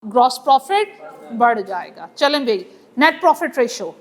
Gross profit बढ़ जाएगा। चलें भाई, net profit ratio,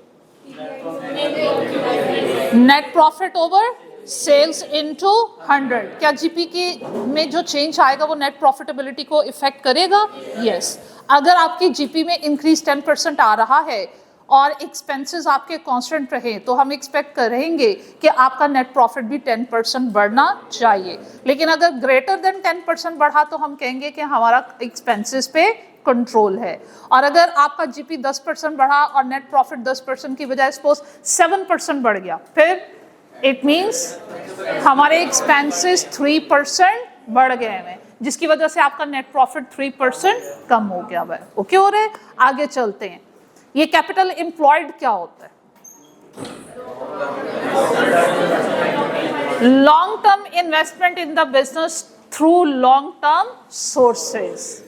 net profit over sales into 100। क्या जीपी के में जो चेंज आएगा वो नेट प्रॉफिटेबिलिटी को इफेक्ट करेगा? यस। अगर आपकी जीपी में इंक्रीज 10% आ रहा है और एक्सपेंसेस आपके कांस्टेंट रहे तो हम एक्सपेक्ट करेंगे कि आपका नेट प्रॉफिट भी 10% बढ़ना चाहिए। लेकिन अगर ग्रेटर देन 10% बढ़ा तो हम कहेंगे कि हमारा एक्सपेंसेस पे कंट्रोल है। और अगर आपका जीपी 10% बढ़ा और नेट प्रॉफिट 10% की बजाय सपोज 7% बढ़ गया, फिर इट मीन्स हमारे एक्सपेंसेस 3% बढ़ गए हैं, जिसकी वजह से आपका नेट प्रॉफिट 3% कम हो गया है। ओके हो रहे? आगे चलते हैं। ये कैपिटल एम्प्लॉयड क्या होता है? Long term investment in the business through long term sources.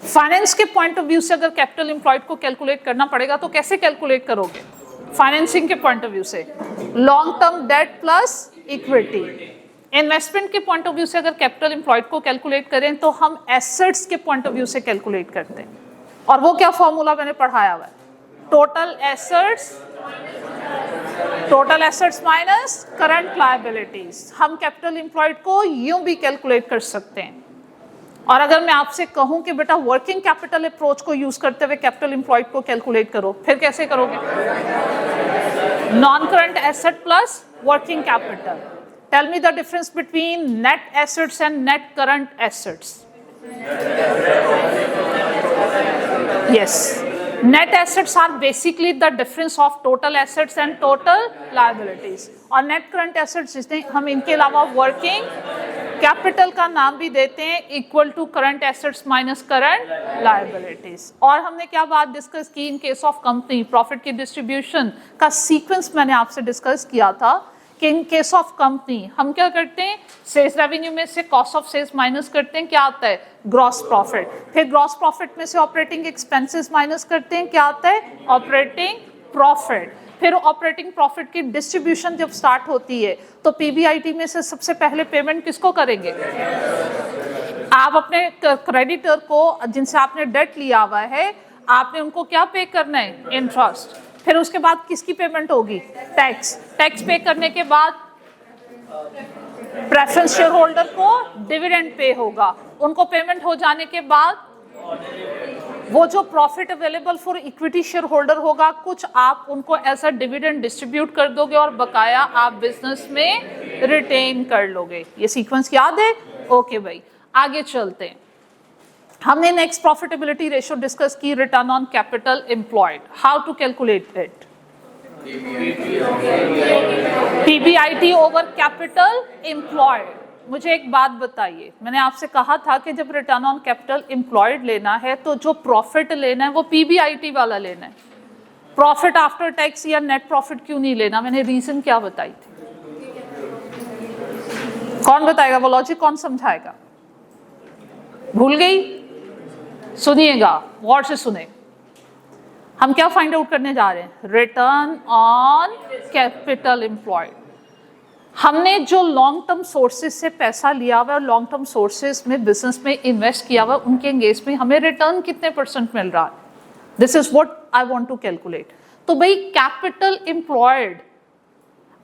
Finance के पॉइंट ऑफ व्यू से अगर कैपिटल एम्प्लॉयड को कैलकुलेट करना पड़ेगा तो कैसे कैलकुलेट करोगे? फाइनेंसिंग के पॉइंट ऑफ व्यू से long term debt plus equity. Investment के पॉइंट ऑफ व्यू से अगर कैपिटल एम्प्लॉयड को कैलकुलेट करें तो हम एसेट्स के पॉइंट ऑफ व्यू से कैलकुलेट करते हैं। और वो क्या फॉर्मूला मैंने पढ़ाया हुआ है? Total assets minus current liabilities. हम कैपिटल एम्प्लॉयड को यूं भी कैलकुलेट कर सकते हैं। और अगर मैं आपसे कहूं कि बेटा वर्किंग कैपिटल अप्रोच को यूज करते हुए कैपिटल एम्प्लॉयड को कैलकुलेट करो, फिर कैसे करोगे? Non current asset plus working capital. Tell me the difference between net assets and net current assets. Yes, net assets are basically the difference of total assets and total liabilities. और net current assets जिसने हम इनके अलावा working capital का नाम भी देते हैं equal to current assets minus current liabilities। और हमने क्या बात डिस्कस की? In case of company profit की डिस्ट्रीब्यूशन का सीक्वेंस मैंने आपसे डिस्कस किया था कि इन केस ऑफ कंपनी हम क्या करते हैं? सेल्स रेवेन्यू में से कॉस्ट ऑफ सेल्स माइनस करते हैं, क्या आता है? Gross profit. फिर ग्रॉस प्रॉफिट में से ऑपरेटिंग एक्सपेंसेस माइनस करते हैं, क्या आता है? Operating profit. फिर ऑपरेटिंग प्रॉफिट की डिस्ट्रीब्यूशन जब स्टार्ट होती है तो पीबीआईटी में से सबसे पहले पेमेंट किसको करेंगे? आप अपने क्रेडिटर को जिनसे आपने डेट लिया हुआ है, आपने उनको क्या पे करना है? इंटरेस्ट। फिर उसके बाद किसकी पेमेंट होगी? टैक्स। टैक्स पे करने के बाद प्रेफरेंस शेयर होल्डर को डिविडेंड पे होगा। उनको पेमेंट हो जाने के बाद वो जो profit available for equity share holder होगा, कुछ आप उनको एज अ डिविडेंड डिस्ट्रीब्यूट कर दोगे और बकाया आप बिजनेस में रिटेन कर लोगे। ये सीक्वेंस याद है? ओके भाई, आगे चलते हैं। हमने नेक्स्ट प्रॉफिटेबिलिटी रेशियो डिस्कस की, return on capital employed. How to calculate it? PBIT over capital employed. मुझे एक बात बताइए, मैंने आपसे कहा था कि जब रिटर्न ऑन कैपिटल एम्प्लॉयड लेना है तो जो प्रॉफिट लेना है वो पीबीआईटी वाला लेना है। प्रॉफिट आफ्टर टैक्स या नेट प्रॉफिट क्यों नहीं लेना? मैंने रीजन क्या बताई थी? कौन बताएगा? वो लॉजिक कौन समझाएगा? भूल गई? सुनिएगा, गौर से सुने। हम क्या फाइंड आउट करने जा रहे हैं? Return on capital employed. हमने जो लॉन्ग टर्म सोर्सेज से पैसा लिया हुआ है और लॉन्ग टर्म सोर्सेज में बिजनेस में इन्वेस्ट किया हुआ है, उनके एंगेज में हमें रिटर्न कितने % मिल रहा है? This is what I want to calculate. तो भाई कैपिटल एम्प्लॉयड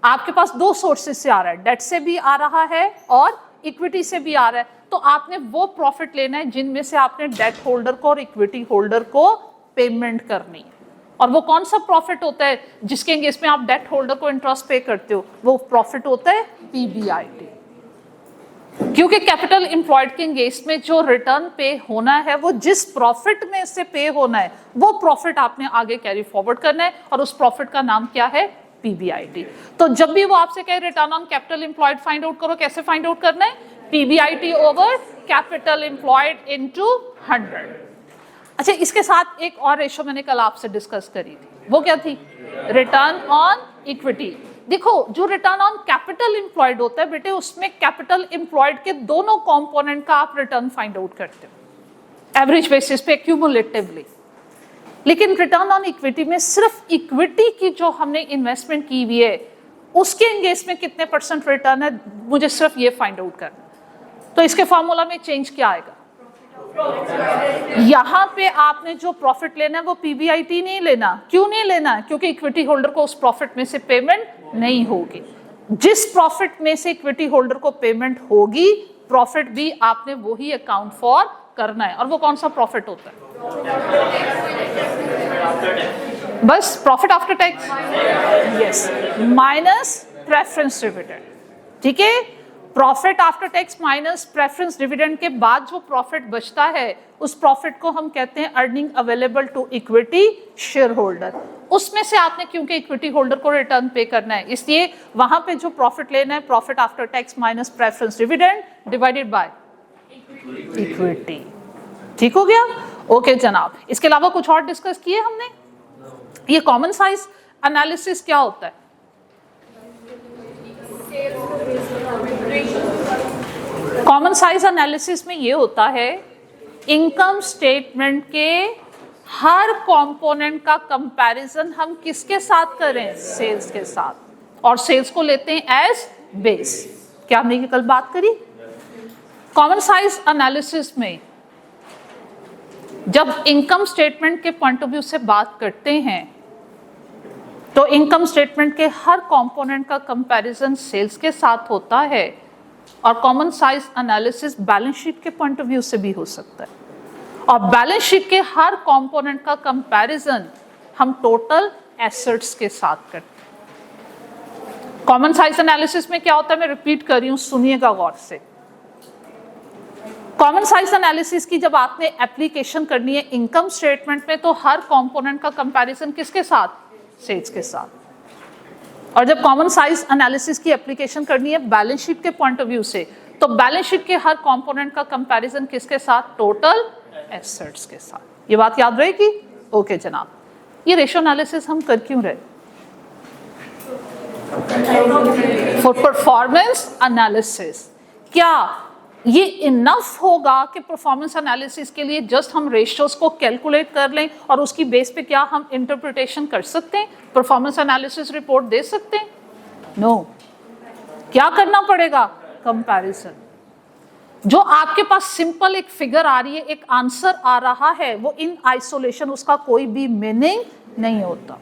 आपके पास दो सोर्सेज से आ रहा है, डेट से भी आ रहा है और इक्विटी से भी आ रहा है। तो आपने वो प्रॉफिट लेना है जिनमें से आपने डेट होल्डर को और इक्विटी होल्डर को पेमेंट करनी है। और वो कौन सा प्रॉफिट होता है जिसके एंगेज में आप डेट होल्डर को इंटरेस्ट पे करते हो? वो प्रॉफिट होता है पीबीआईटी। क्योंकि कैपिटल एम्प्लॉयड के एंगेज में जो रिटर्न पे होना है वो जिस प्रॉफिट में से पे होना है वो प्रॉफिट आपने आगे कैरी फॉरवर्ड करना है और उस प्रॉफिट का नाम क्या है? पीबीआईटी। तो जब भी वो आपसे कहे return on capital employed find out करो, कैसे फाइंड आउट करना है? PBIT over capital employed into 100। अच्छा, इसके साथ एक और रेशो मैंने कल आपसे डिस्कस करी थी, वो क्या थी? Return on equity. देखो, जो रिटर्न ऑन कैपिटल एम्प्लॉयड होता है बेटे, उसमें कैपिटल एम्प्लॉयड के दोनों कंपोनेंट का आप रिटर्न फाइंड आउट करते हो एवरेज बेसिस पे क्यूमुलेटिवली। लेकिन रिटर्न ऑन इक्विटी में सिर्फ इक्विटी की जो हमने इन्वेस्टमेंट की हुई है उसके एंगेज में कितने % रिटर्न है, मुझे सिर्फ ये फाइंड आउट करना। तो इसके फॉर्मूला में चेंज क्या आएगा? यहाँ पे आपने जो प्रॉफिट लेना है वो पीबीआईटी नहीं लेना। क्यों नहीं लेना? क्योंकि इक्विटी होल्डर को उस प्रॉफिट में से पेमेंट नहीं होगी। जिस प्रॉफिट में से इक्विटी होल्डर को पेमेंट होगी, प्रॉफिट भी आपने वही अकाउंट फॉर करना है। और वो कौन सा प्रॉफिट होता है? बस profit after tax, yes, minus preference dividend. ठीक है, profit after tax minus preference dividend के बाद जो प्रॉफिट बचता है, उस प्रॉफिट को हम कहते हैं earning available to equity share holder. उसमें से आपने क्योंकि इक्विटी होल्डर को रिटर्न पे करना है, इसलिए वहां पे जो प्रॉफिट लेना है, profit after tax minus preference dividend divided by equity. ठीक हो गया? ओके जनाब, इसके अलावा कुछ और डिस्कस किए हमने? ये कॉमन साइज एनालिसिस क्या होता है? कॉमन साइज एनालिसिस में ये होता है, इनकम स्टेटमेंट के हर कंपोनेंट का कंपैरिजन हम किसके साथ करें? सेल्स के साथ। और सेल्स को लेते हैं एज बेस। क्या हमने ये कल बात करी? कॉमन साइज एनालिसिस में जब इनकम स्टेटमेंट के पॉइंट ऑफ व्यू से बात करते हैं, तो इनकम स्टेटमेंट के हर कंपोनेंट का कंपैरिजन सेल्स के साथ होता है। और common size analysis balance sheet के पॉइंट ऑफ व्यू से भी हो सकता है। और बैलेंस शीट के हर कंपोनेंट का कंपैरिजन हम टोटल एसेट्स के साथ करते हैं। कॉमन साइज एनालिसिस में क्या होता है, मैं रिपीट कर रही हूं, सुनिएगा गौर से। कॉमन साइज एनालिसिस की जब आपने एप्लीकेशन करनी है इनकम स्टेटमेंट में, तो हर कंपोनेंट का कंपैरिजन किसके साथ? सेल्स के साथ। और जब कॉमन साइज एनालिसिस की एप्लीकेशन करनी है बैलेंस शीट के पॉइंट ऑफ व्यू से, तो बैलेंस शीट के हर कंपोनेंट का कंपैरिजन किसके साथ? टोटल एसेट्स के साथ। ये बात याद रहेगी? ओके जनाब, ये रेशियो एनालिसिस हम कर क्यों रहे? For performance analysis. क्या ये इनफ होगा कि परफॉर्मेंस एनालिसिस के लिए जस्ट हम रेशियोज को कैलकुलेट कर लें और उसकी बेस पे क्या हम इंटरप्रिटेशन कर सकते हैं, परफॉर्मेंस एनालिसिस रिपोर्ट दे सकते हैं? नो। क्या करना पड़ेगा? कंपैरिजन। जो आपके पास सिंपल एक फिगर आ रही है, एक आंसर आ रहा है, वो इन आइसोलेशन उसका कोई भी मीनिंग नहीं होता।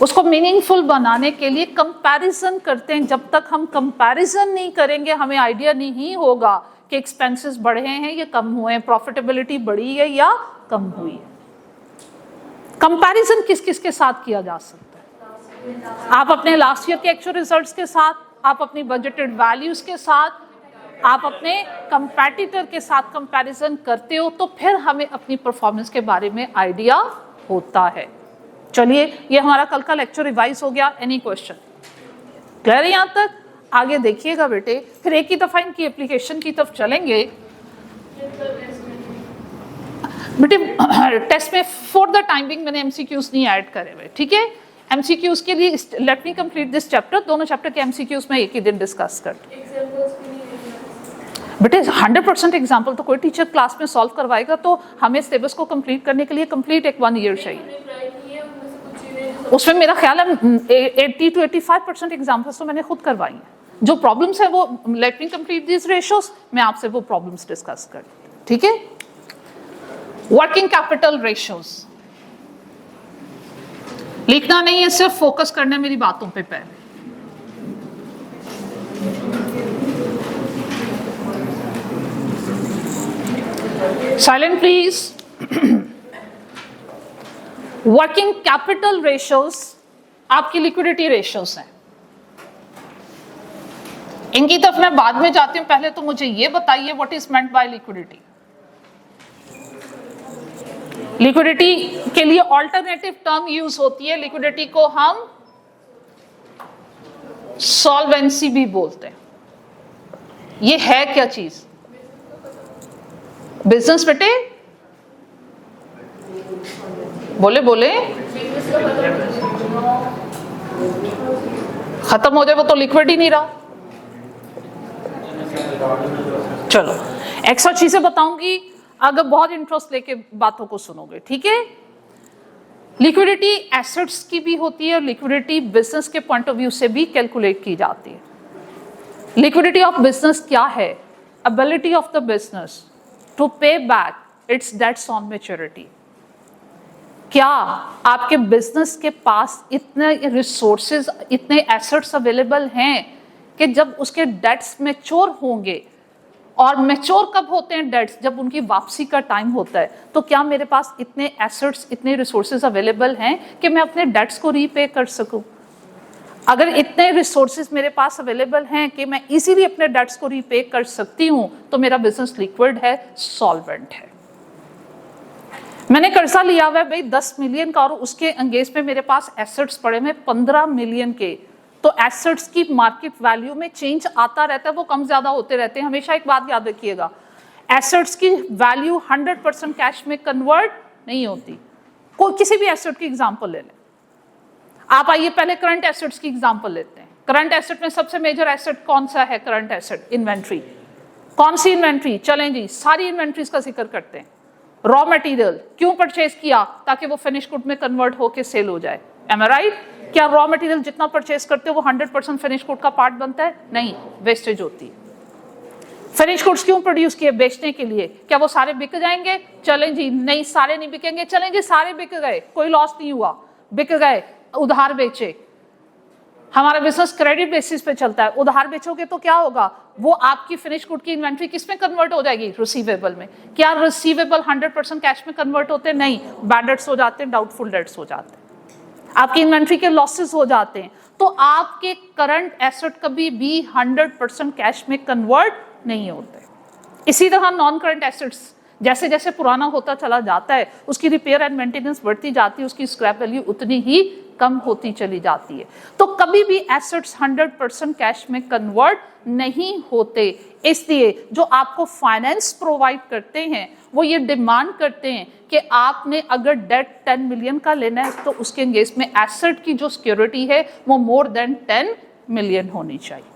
उसको मीनिंगफुल बनाने के लिए कंपैरिजन करते हैं। जब तक हम कंपैरिजन नहीं करेंगे, हमें आइडिया नहीं होगा कि एक्सपेंसेस बढ़े हैं या कम हुए हैं, प्रॉफिटेबिलिटी बढ़ी है या कम हुई है। कंपैरिजन किस किस के साथ किया जा सकता है? आप अपने लास्ट ईयर के एक्चुअल रिजल्ट्स के साथ, आप अपनी बजटेड वैल्यूज के साथ, आप अपने कंपैटिटर के साथ कंपैरिजन करते हो, तो फिर हमें अपनी परफॉर्मेंस के बारे में आइडिया होता है। चलिए, ये हमारा कल का लेक्चर रिवाइज हो गया। Any question? क्लियर है यहाँ तक? आगे देखिएगा बेटे, फिर एक ही दफा इनकी एप्लीकेशन की तरफ चलेंगे। बेटे टेस्ट में फॉर द टाइमिंग मैंने एमसीक्यूज नहीं ऐड करे हुए, ठीक है? एमसीक्यूज के लिए let me complete this chapter. दोनों चैप्टर के एमसीक्यूज में एक ही दिन डिस्कस कर। बेटे 100% एग्जाम्पल तो कोई टीचर क्लास में सॉल्व करवाएगा, तो हमें सिलेबस को कंप्लीट करने के लिए कंप्लीट एक 1 ईयर चाहिए। उसमें मेरा ख्याल है 80 to 85% एग्जाम्पल्स तो मैंने खुद करवाई हैं। जो प्रॉब्लम्स है वो let me complete this ratios, मैं आपसे वो प्रॉब्लम्स डिस्कस कर, ठीक है? वर्किंग कैपिटल रेशियोज लिखना नहीं है, सिर्फ फोकस करना है मेरी बातों पे पहले। Silent please. Working capital ratios आपकी लिक्विडिटी रेशियोज हैं। इनकी तरफ मैं बाद में जाती हूं, पहले तो मुझे ये बताइए what is meant by liquidity. Liquidity के लिए ऑल्टरनेटिव टर्म यूज होती है। लिक्विडिटी को हम सॉल्वेंसी भी बोलते हैं। ये है क्या चीज? बिजनेस बेटे बोले बोले, खत्म हो जाए वो तो लिक्विड ही नहीं रहा। चलो एक्स्ट्रा चीजें बताऊंगी अगर बहुत इंटरेस्ट लेके बातों को सुनोगे, ठीक है? लिक्विडिटी एसेट्स की भी होती है और लिक्विडिटी बिजनेस के पॉइंट ऑफ व्यू से भी कैलकुलेट की जाती है। लिक्विडिटी ऑफ बिजनेस क्या है? Ability of the business to pay back its debts on maturity. क्या आपके बिजनेस के पास इतने रिसोर्सेज, इतने एसेट्स अवेलेबल हैं कि जब उसके डेट्स मैच्योर होंगे, और मैच्योर कब होते हैं डेट्स? जब उनकी वापसी का टाइम होता है। तो क्या मेरे पास इतने एसेट्स, इतने रिसोर्सेज अवेलेबल हैं कि मैं अपने डेट्स को रीपे कर सकूं? अगर इतने रिसोर्सेज मेरे पास अवेलेबल हैं कि मैं इजीली अपने डेट्स को रीपे कर सकती हूं, तो मेरा बिजनेस लिक्विड है, सॉल्वेंट है। मैंने कर्जा लिया हुआ है भाई 10 मिलियन का, और उसके एंगेज में मेरे पास एसेट्स पड़े हुए 15 मिलियन के। तो एसेट्स की मार्केट वैल्यू में चेंज आता रहता है, वो कम ज्यादा होते रहते हैं। हमेशा एक बात याद रखिएगा, एसेट्स की वैल्यू 100% कैश में कन्वर्ट नहीं होती। कोई किसी भी एसेट की एग्जांपल ले लें आप। आइए पहले करंट एसेट्स की एग्जांपल लेते हैं। करंट एसेट में सबसे मेजर एसेट कौन सा है? Current asset, inventory. कौन सी इन्वेंट्री? चलें जी, सारी इन्वेंट्रीज का जिक्र करते हैं। रॉ मटेरियल क्यों परचेज किया? ताकि वो फिनिश गुड में कन्वर्ट होके सेल हो जाए। एम आई राइट? क्या रॉ मटेरियल जितना परचेज करते हो वो 100% फिनिश गुड का पार्ट बनता है? नहीं, वेस्टेज होती है। फिनिश गुड्स क्यों प्रोड्यूस किए? बेचने के लिए। क्या वो सारे बिक जाएंगे? चलें जी, नहीं सारे नहीं बिकेंगे। चलें जी, सारे बिक गए, कोई लॉस नहीं हुआ, बिक गए, उधार बेचे। हमारा बिजनेस क्रेडिट बेसिस पे चलता है। उधार बेचोगे तो क्या होगा? वो आपकी फिनिश गुड की इन्वेंट्री किस में कन्वर्ट हो जाएगी? रिसीवेबल में। क्या रिसीवेबल 100% कैश में कन्वर्ट होते हैं? नहीं, बैड डेट्स हो जाते हैं, डाउटफुल डेट्स हो जाते हैं, आपकी इन्वेंट्री के लॉसेस हो जाते हैं। तो आपके करंट एसेट कभी भी 100% कैश में कन्वर्ट नहीं होते। इसी तरह नॉन करंट एसेट्स जैसे जैसे पुराना होता चला जाता है, उसकी रिपेयर एंड मेंटेनेंस बढ़ती जाती है, उसकी स्क्रैप वैल्यू उतनी ही कम होती चली जाती है। तो कभी भी एसेट्स 100% कैश में कन्वर्ट नहीं होते। इसलिए जो आपको फाइनेंस प्रोवाइड करते हैं वो ये डिमांड करते हैं कि आपने अगर डेट 10 मिलियन का लेना है तो उसके एंगेज में एसेट की जो सिक्योरिटी है वो मोर देन 10 मिलियन होनी चाहिए।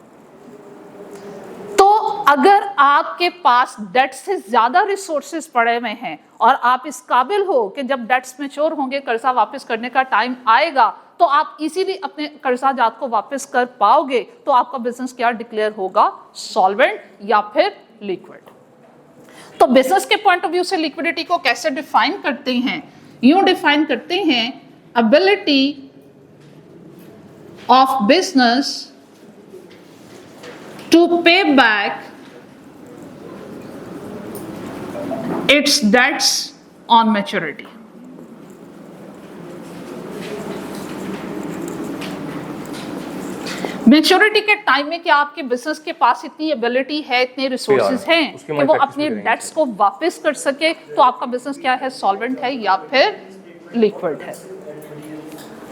तो अगर आपके पास डेट से ज्यादा रिसोर्सेज पड़े हुए हैं और आप इस काबिल हो कि जब डेट्स मैच्योर होंगे, कर्जा वापस करने का टाइम आएगा, तो आप इजीली अपने कर्जाजात को वापस कर पाओगे, तो आपका बिजनेस क्या डिक्लेयर होगा? सॉल्वेंट या फिर लिक्विड। तो बिजनेस के पॉइंट ऑफ व्यू से लिक्विडिटी को कैसे डिफाइन करते हैं? यूं डिफाइन करते हैं, ability of business to pay back its debts on maturity. Maturity के टाइम में क्या आपके बिजनेस के पास इतनी एबिलिटी है, इतने रिसोर्सेज हैं कि वो अपने डेट्स को वापस कर सके, तो आपका बिजनेस क्या है? सॉल्वेंट है या फिर लिक्विड है।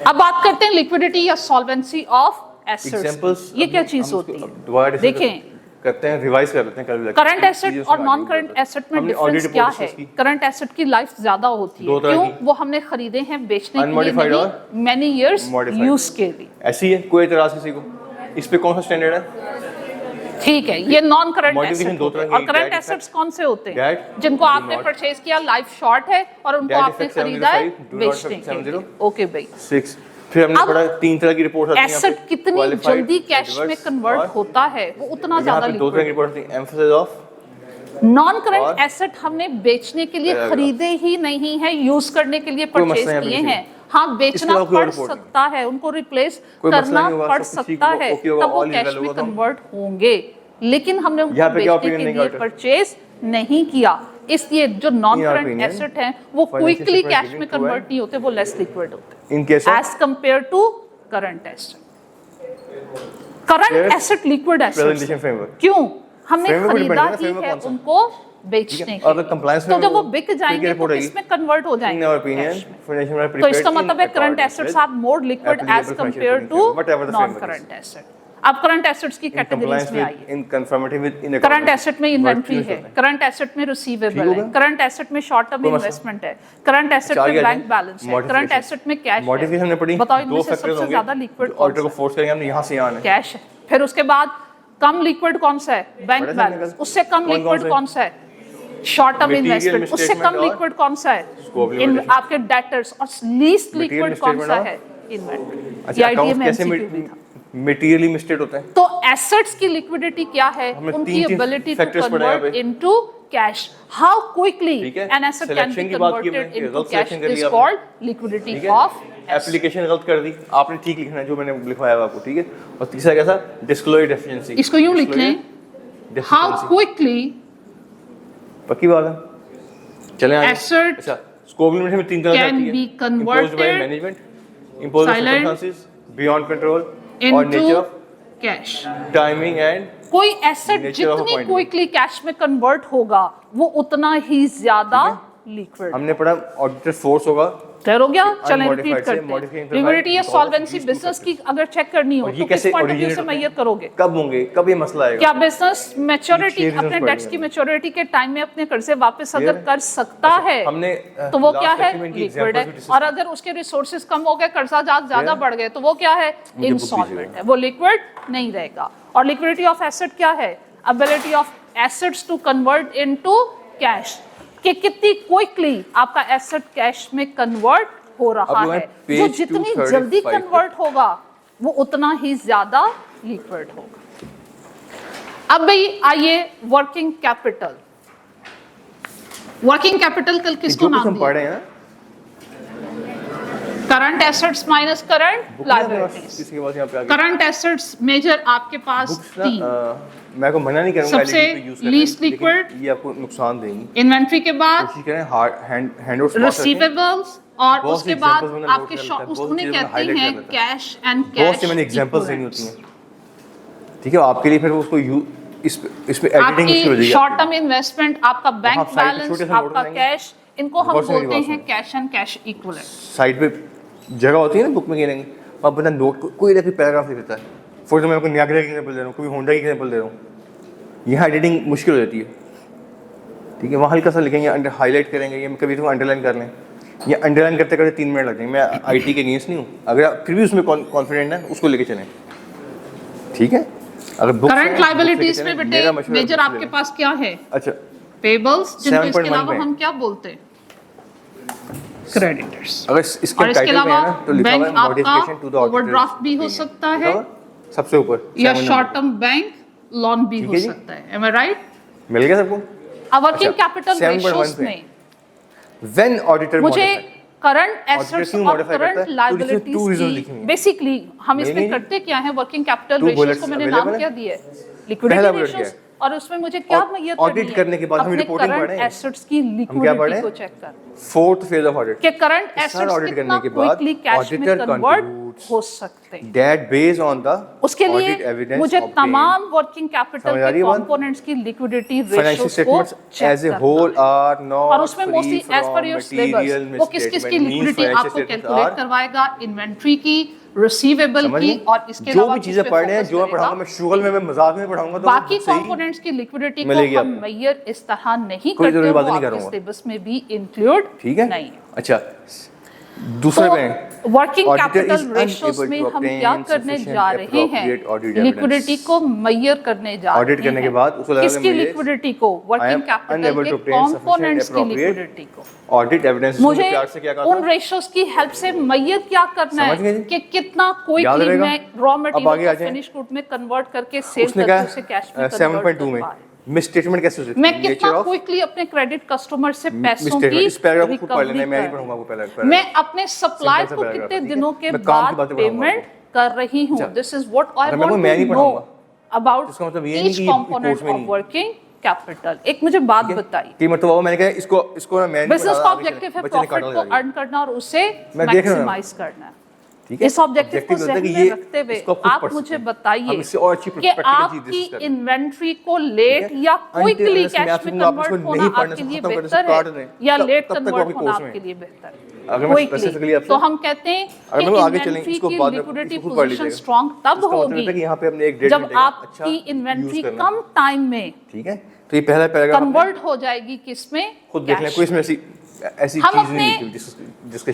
अब बात करते हैं लिक्विडिटी या सॉल्वेंसी ऑफ एसेट्स। ये क्या चीज होती है? देखें, करते हैं, रिवाइज कर लेते हैं। करंट एसेट और नॉन करंट एसेट में डिफरेंस क्या है? करंट एसेट की लाइफ ज्यादा होती है, क्यों? वो हमने खरीदे हैं बेचने के लिए नहीं, मैनी इयर्स यूज के लिए। ऐसी है, कोई एतराज किसी को? इस पे कौन सा स्टैंडर्ड है? ठीक है, ये नॉन करंट एसेट। और करंट एसेट्स कौन से होते हैं? जिनको आपने परचेज किया, लाइफ शॉर्ट है और उनको आपने खरीदा है बेचने के लिए। ओके भाई। 6 फिर हमने पढ़ा 3 तरह की रिपोर्ट आती हैं। एसेट कितनी जल्दी कैश में कन्वर्ट होता है वो उतना ज्यादा लिक्विड। 2 तरह की रिपोर्ट आती है, emphasis of non current asset हमने बेचने के लिए खरीदे ही नहीं है, यूज करने के लिए परचेज किए हैं। हाँ, बेचना पड़ सकता है, उनको रिप्लेस करना पड़ सकता है, तब वो कैश में कन्वर्ट होंगे, लेकिन हमने उनको बेचने के लिए परचेज नहीं किया। इसलिए जो नॉन करंट एसेट हैं वो क्विकली कैश में कन्वर्ट नहीं होते, वो लेस लिक्विड होते हैं as compare to current asset. Current asset liquid asset क्यों? हमने खरीदा ही है उनको बेचने के लिए, तो जब वो बिक जाएंगे तो किसमें कन्वर्ट हो जाएंगे? तो इसका मतलब है current assets are more liquid as compare to non current asset. अब करंट एसेट्स की कैटेगरीज में आइए। करंट एसेट में इन्वेंट्री है, करंट एसेट में रिसीवेबल है, करंट एसेट में शॉर्ट टर्म इन्वेस्टमेंट है, करंट एसेट में बैंक बैलेंस है, करंट एसेट में कैश है। बताओ इनमें से सबसे ज्यादा लिक्विड कौन सा? फोर्स करेंगे हम यहां से यहां है, कैश है। फिर उसके बाद कम लिक्विड कौन सा है? Bank balance. उससे कम लिक्विड कौन सा है? Short term investment. उससे कम लिक्विड कौन सा है? आपके डेटर्स। और लीस्ट लिक्विड कौन सा है? इन्वेंट्री। ये आईडीए में एमसीक्यू भी था। मटेरियली मिस्टेड होते हैं। तो एसेट्स की लिक्विडिटी क्या है? उनकी ability to convert into cash, how quickly ठीक है? An asset can Selection be की बात की कन्वर्टेड हमने, इनटू गलत कैश selection कर इज लिया कॉल्ड ठीक लिक्विडिटी है? ऑफ एप्लीकेशन गलत कर दी आपने, ठीक लिखना है जो मैंने लिखवाया हुआ आपको, ठीक है? और तीसरा क्या था? Disclosure deficiency. इसको यूं लिख लें, हाउ क्विकली पक्की बात है, चलें आगे। Asset अच्छा, स्कोप लिमिट में 3 तरह can आती है, be imposed by converted, management, imposed by silent, circumstances, beyond control, और into nature of cash. timing and कोई एसेट Nature of जितनी appointment. क्विकली कैश में कन्वर्ट होगा वो उतना ही ज्यादा लिक्विड। हमने पढ़ा ऑडिटर फोर्स होगा, क्लियर हो गया? चलें Unmodified रिपीट से करते हैं। modifying करना है, लिक्विडिटी या because of solvency these two business की अगर चेक करनी हो और ये तो किस कैसे पॉइंट ऑफ व्यू originate से होते हैं? मेजर करोगे? कब होंगे, कब ये मसला आएगा? क्या बिजनेस मैच्योरिटी ये छह अपने reasons डेट्स की पढ़ेंगे। मैच्योरिटी के टाइम में अपने कर्जे वापस अगर Clear? कर सकता है हमने तो वो last क्या है? section में इनकी लिक्विड है। examples भी discuss और अगर उसके रिसोर्सेज कम हो गए, कर्जा ज्यादा Clear? बढ़ गए तो वो क्या है? मुझे book इंसॉल्वेंट दीजिएगा। है, वो लिक्विड नहीं रहेगा। और लिक्विडिटी ऑफ एसेट क्या है? Ability of assets to convert into cash, कि कितनी क्विकली आपका एसेट कैश में कन्वर्ट हो रहा अब है। page जो जितनी 235 जल्दी पे। कन्वर्ट होगा वो उतना ही ज्यादा लिक्विड होगा। अब भाई आइए वर्किंग कैपिटल। वर्किंग कैपिटल कल किसको जो कुछ नाम हम दिया? पढ़े हैं ना, current assets minus current book में हमारे पास लायबिलिटीज। किसी के पास यहाँ पे आ गई। करंट एसेट्स मेजर आपके पास Books ना, 3। मैं को मना नहीं करूंगा सबसे LED पे use करने, least लेकिन liquid, ये आपको नुकसान देंगी। इन्वेंट्री के बाद कोशिश करें हैंडआउट्स रिसीवेबल्स और बहुत उसके सी बाद examples मैंने आपके note कर लेता है, उन्हें बहुत कहते चीज़ें हैं highlight कर लेता है। कैश एंड बहुत कैश सी मैंने एग्जांपल्स देनी होती हैं, ठीक है? आपके लिए फिर वो उसको इस पे एडिटिंग आपकी हो जाएगी। शॉर्ट टर्म इन्वेस्टमेंट, आपका बैंक आप side पे बैलेंस, छोटे से note आपका बनाएंगे। कैश, इनको हम बहुत सी मेरी बोलते बात हैं सुनो। Cash and cash equivalent. Side पे जगह होती है ना बुक में गिनेंगे, आप बंदा नोट कोई ना कोई पैराग्राफ लिख देता है। फॉर एग्जाम्पल मैं आपको नियाग्रा की एग्जांपल दे रहा हूँ, कभी होंडा की एग्जांपल दे रहा हूँ, यहाँ एडिटिंग मुश्किल हो जाती है, ठीक है? वहाँ हल्का सा लिखेंगे, अंडर हाईलाइट करेंगे, या कभी तो अंडरलाइन कर लें, या अंडरलाइन करते करते 3 मिनट लग जाएंगे। मैं IT के अगेंस्ट नहीं हूँ, अगर आप फिर भी उसमें कॉन्फिडेंट है उसको लेके चलें, ठीक है? अगर बुक करंट लायबिलिटीज में बेटे मेजर आपके पास क्या है? अच्छा, पेबल्स, जिनको इसके 7.1 अलावा में। हम क्या बोलते हैं? क्रेडिटर्स। अगर इसके और इसके टाइटल में अलावा है ना तो लिखा हुआ बैंक है आपका मॉडिफिकेशन टू द ओवरड्राफ्ट भी हो सकता है सबसे ऊपर या 7 number. Short term bank loan भी ठीक हो है जी। सकता है। एम आई राइट? मिल गया सबको? अब वर्किंग अच्छा, कैपिटल 7.1 रेशियोज पे। में व्हेन ऑडिटर मुझे करंट एसेट्स क्यों और modify करता करंट है? तो इसमें two लायबिलिटीज reasons की लिखी हुई हैं। बेसिकली हम इसमें नहीं, करते क्या है? Working capital Two ratios bullets को मैंने available नाम है? क्या दिया है? पहला लिक्विडिटी bullet क्या रेशियोज। है? और उसमें मुझे क्या और मैयर audit करने के बाद हम reporting करंट पढ़े हैं। एसेट्स की क्या लिक्विडिटी पढ़े? को चेक कर फोर्थ फेज ऑफ ऑडिट कि करंट सारा एसेट्स audit कितना करने के बाद क्विकली कैश में auditor कन्वर्ट concludes हो सकते हैं। दैट बेस्ड ऑन द उसके लिए मुझे तमाम वर्किंग कैपिटल समझ आ रही के है बात? कंपोनेंट्स की लिक्विडिटी फाइनेंशियल रेशियोज को स्टेटमेंट्स चेक एज ए करना होल आर नॉट और उसमें मोस्टली एज पर योर सिलेबस वो किस किस की लिक्विडिटी आपको कैलकुलेट करवाएगा, इन्वेंट्री की, रिसीवेबल की, और इसके जो अलावा भी चीजें पढ़ रहे हैं, जो मैं पढ़ाऊंगा, मैं शुगल में मैं मजाक में पढ़ाऊंगा तो बाकी सही कंपोनेंट्स की लिक्विडिटी को मिलेगी हम आपको। मैयर इस तरह नहीं कोई करते, जरूरी वो बात नहीं आपके करूंगा। सिलेबस में भी इंक्लूड ठीक है? नहीं है। अच्छा, दूसरे में working Auditor capital is ratios unable में to हम obtain क्या करने sufficient जा रहे हैं? appropriate audit evidence. लिक्विडिटी को मैयर करने जा रहे हैं। Audit करने के बाद उसको लगेगा किसकी मुझे लिक्विडिटी को? I working am capital unable के to obtain sufficient कंपोनेंट्स की appropriate लिक्विडिटी को ऑडिट एविडेंस मुझे प्यार से क्या कहा उन था? रेशियोज की हेल्प से मैयर क्या करना समझ गए है जी? कि कितना याद क्विकली रहेगा? मैं रॉ अब आगे मटेरियल आ को जाएं। फिनिश गुड में कन्वर्ट करके सेल उसने करके कहा उसे कैश में 7.2 में मिस स्टेटमेंट कैसे हो सकती मैं है? कितना Nature of क्विकली अपने क्रेडिट कस्टमर से पैसों misstatement। की इस पैराग्राफ को खुद पढ़ लेना है, मैं नहीं रिकवरी पढ़ूंगा वो कर पैराग्राफ। मैं अपने सप्लायर Simple को सा paragraph कितने है, ठीक है? दिनों के मैं काम की बाद बातें पढ़ाऊंगा पेमेंट कर रही हूँ। अच्छा। दिस इज व्हाट आई अगर मैं वांट मैं नहीं टू नो पढ़ाऊंगा, अबाउट इसका मतलब ये नहीं ईच कि ये कंपोनेंट कोर्स में ऑफ नहीं। Working capital. एक मुझे बात बताइए, की मतलब वो मैंने कहा इसको ना मैं नहीं बिजनेस पढ़ा का रहा, ऑब्जेक्टिव है बच्चे ने प्रॉफिट काटा को लगा दिया। अर्न करना और उसे मैं देख रहा हूं। मैक्सिमाइज करना है। ठीक है? इस ऑब्जेक्टिव को Objective होता है ज़हन कि में ये रखते हुए इसको खुद आप पढ़ मुझे सकते हैं। बताइए हम इससे और अच्छी कि practical चीज़ आपकी discuss करें। इन्वेंट्री को लेट या क्विकली कैश में कन्वर्ट होना आपके लिए बेहतर है या लेट कन्वर्ट होना आपके लिए बेहतर है? अगर मैं specifically क्विकली आपसे- तो हम कहते हैं अगर कि हम आगे चलें इन्वेंट्री इसको की बाद में लिक्विडिटी इसको खुद पढ़ पोजीशन लीजिएगा। स्ट्रांग तब इसका मतलब है कि होगी यहाँ पे हमने एक डेट जब आपकी इन्वेंट्री कम टाइम में ठीक है? तो ये पहला पैराग्राफ कन्वर्ट हो जाएगी किसमें? खुद देख लें, कैश कोई इसमें ऐसी हम चीज अपने नहीं लिखी जिसके